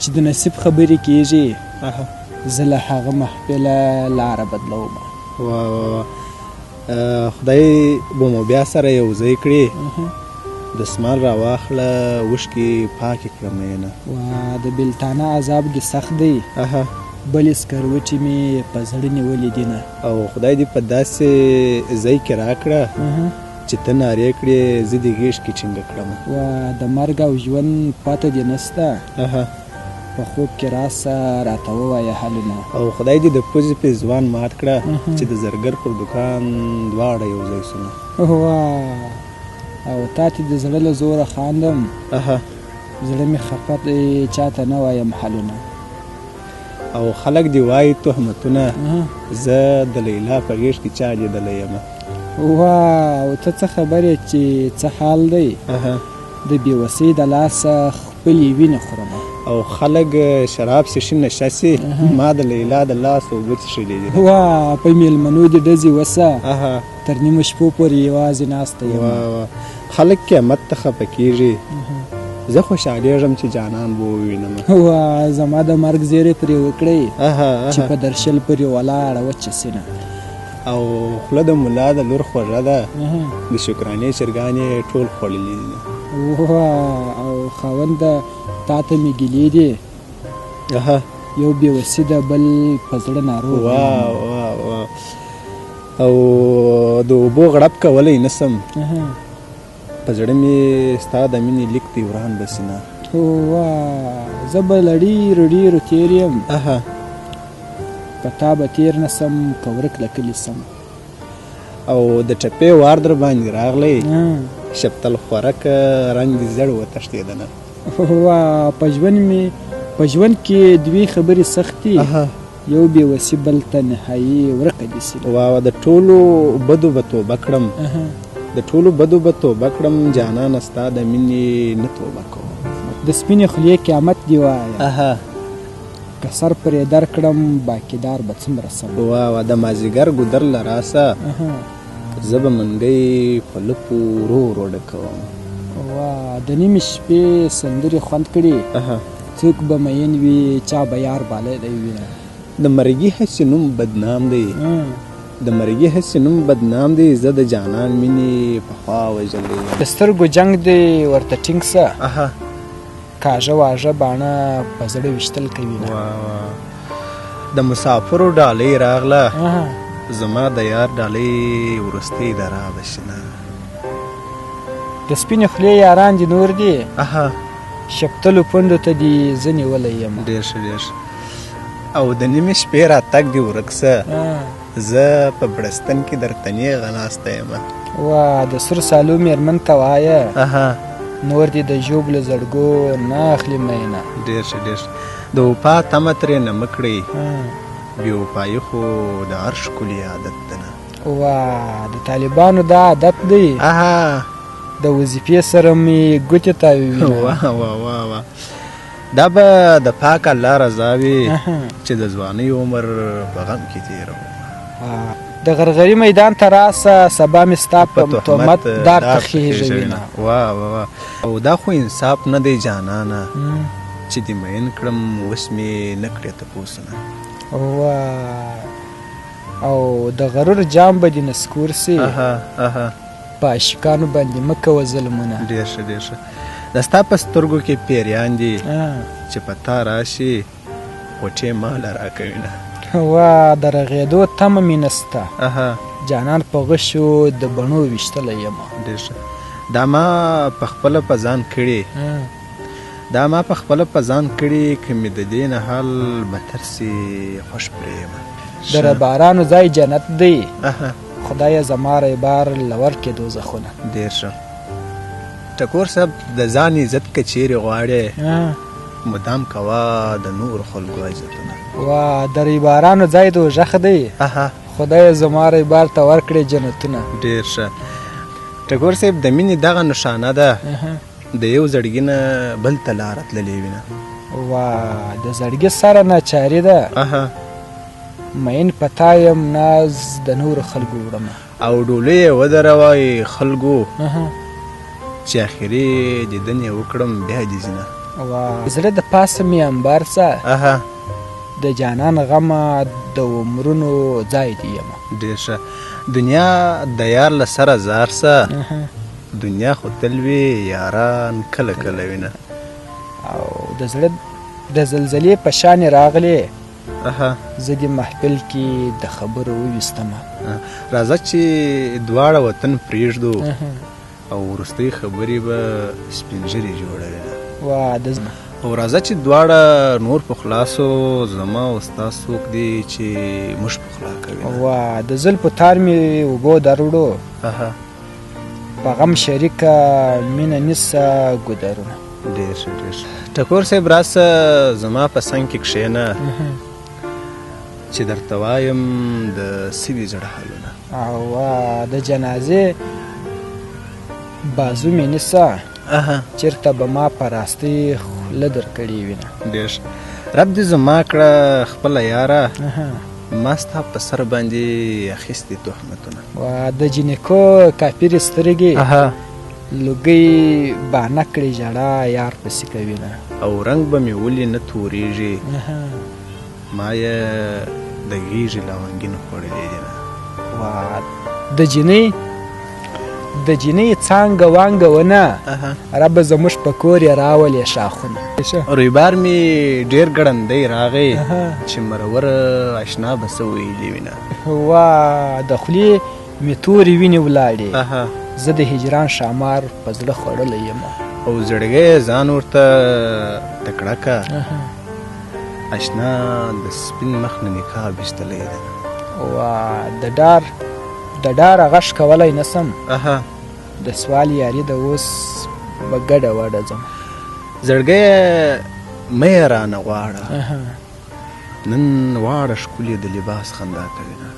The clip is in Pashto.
چې د نصیب خبرې کېږي زه له هغه محفله لاره بدلوم. خدای به مو بیا سره یو ځای کړي. دستمال راواخله اوښکې پاکې کړه مینه. د بېلتانه عذاب دې سخت دی. بلې سکروټې مې په زړه نیولې دي نه. او خدای دې په داسې ځای کې راکړه چې ته نارې کړې زه دې غېږ کې ټینګه کړم. د مرګ او ژوند پاته دې نسته. په خوب کې راسه راته ووایه حالونه. او خدای دې د پوزې پې ځوان مات کړه چې د زرګر پر دوکان دواړه یو ځای سونه. او تا ته د زړه له زوره خاندم. زړه مې خفه دی چاته نه وایم حالونه. او خلک دې وایي تهمتونه زه د لیلا په غېږ کې چا لیدلی یم. او ته څه خبرې چې څه حال دی؟ د بېوسۍ د لاسه خپلې وینې خورم. او خلک شراب څښي نشه سي. ما د لیلا د لاس اوبه څښلې دي. په مېلمنو دې ډزې وسه تر نیمو شپو پورې یوازې ناسته یم. خلک قیامت ته خفه کېږي. زه خوشحالېږم چې جانان به ووینم. زما د مرګ زیری پرې وکړئ چې په درشل پورې ولاړه وچه سینه. او خوله د ملا د لور خوږه ده. د شکرانې چرګان یې ټول خوړلي دي. او خاونده تا ته مې ګیلې دي. یو بېوسي ده بل په زړه ناروغ. او د اوبو غړپ کولی نسم. په زړه مې ستا د مینې لیک دی وران بسینه. زه به له ډېرو ډېرو تېر یم. په تا به تېر نسم که ورک له کلي سم. او د ټپې وار در باندې راغلی شپتل خورک رنګ دې زړ وتښتېدنه. په ژوند کې دوې خبرې سختې. یو بېوسي بل ته نهایي ورکه دي سي. د ټولو بدو به توبه کړم. د ټولو بدو به توبه کړم جانانه ستا د مینې نه توبه کوم. د سپینې خولې قیامت دې وایه که سر پرې در کړم باقیدار به څومره سم. د مازدیګر ګودر له راسه زه به منګی په لپو ورو ورو ډکوم. د نیمې شپې سندرې خوند کړي څوک به مین وي چا به یار بالیدی وینه. د مرګي هسې نوم بدنام دی. د مرګي هسې نوم بدنام دی. زه د جانان مینې پخوا وژلی. د سترګو جنګ دی ورته ټینګ سه. کاږه واږه باڼه په زړه ویشتل کوي نه. د مسافرو ډالۍ راغله زما د یار ډالۍ وروستۍ ده را بشنه. د سپینې خولې یاران دي نور دي. شپتلو پنډو ته دي زه نیولی یم. ډېر ښه ډېر ښه. او د نیمې شپې راتګ دې ورک سه. زه په بړستن کې درته نیغه ناسته یم. د سرو سالو مېرمن ته وایه نور دې د ژوب له زړګو نه اخلي مینه. ډېر ښه ډېر ښه. د وفا تمه ترې نه مه کړئ. بې وفایي خو د هر ښکلي عادت ده نه. د طالبانو دا عادت دی. د وظیفې سره مې ګوتې تاووي. دا به د پاک الله رضا وي چې د ځوانۍ عمر په غم کې تېروم. د غرغري میدان ته راسه سبا مې ستا په تهمت دار ته خېژوینه. او دا خو انصاف نه دی جانانه چې دې مین کړم اوس مې نه کړې تپوسونه. او د غرور جام به دې نسکور سي. په عاشقانو باندې مه کوه ظلمونه. ډېر ښه ډېر ښه. د ستا په سترګو کې پیریان دي چې په تا راشي غوټې ماله راکوینه. د رغېدو تمه مې نسته. جانان په غشو د بڼو ویشتلی یم. ډېر ښه. دا ما په خپله په ځان کړي که مې د دې نه حال بتر سي خوش پرې یم. د رهبارانو ځای جنت دی. خدایه زما رهبر لور کې دوزخونه. ډېر ښه. ټکور صاحب د ځان عزت که چیرې غواړې مدام کوه د نور خلکو عزتونه. د رهبرانو ځای دوزخ دی. خدایه زما رهبر ته ورکړې جنتونه. ډېر ښه. ټکور صاحب د مینې دغه نښانه ده د یو زړګي نه بل ته لاره تللې وینه. د زړګي سره ناچاري ده. مین پتا یم ناز د نور خلکو وړم. او ډولۍ یې ودروئ خلکو چې اخري دیدن یې وکړم بیا دې ځینه. زړه د پاسه مې انبار څه اها د جانان غمه د عمرونو ځای دی یمه ډېر ښه دنیا د یار له سره زار څه دنیا خو تل وي یاران کله کله وینه او د زړه د زلزلې په شان راغلې اها زه دې محفل کې د خبرو وویستمه راځه چې دواړه وطن پرېږدو او وروستۍ خبرې به سپینږیري جوړوي او راځه چې دواړه نور په خلاصو زما او ستا څوک دی چې موږ په خلا کوي د زلفو تار مې اوبو دروړو په غم شریکه مینه نیسه ګودرونه ډېر ښه ډېر ښه ټکور صاحب راسه زما په څنګ کې کښېنه چې درته وایم د سوي زړه حالونه د جنازې بازو مې نیسه چېرته به ما په راستۍ خوله درکړې وینه ډېر ښه رب دې زما کړه خپله یاره ما ستا په سر باندې اخیستې تهمتونه د جینکو کافرې سترګې لوګۍ بانه کړې ژړا یار پسې کوینه او رنګ به مې ولې نه تورېږي ما یې د غېږې لونګین خوړلې دي نه د جینۍ څانګه وانګه ونه ربه زموږ په کور یې راولې شاخونه رویبار مې ډېر ګړندی راغی چې مرور اشنا به څه ویلې وینه د خولې مې تورې وینې ولاړې زه د هجران شامار په زړه خوړلی یم او زړګی ځان ورته تکړه که اشنا د سپین مخ نه نکاح بیستلی ده د ډاره غش کولی نسم د سوال یاري د اوس به ګډه وډه ځم زړګی مه یې رانه غواړه نن واړه ښکلې د لباس خندا کوي نه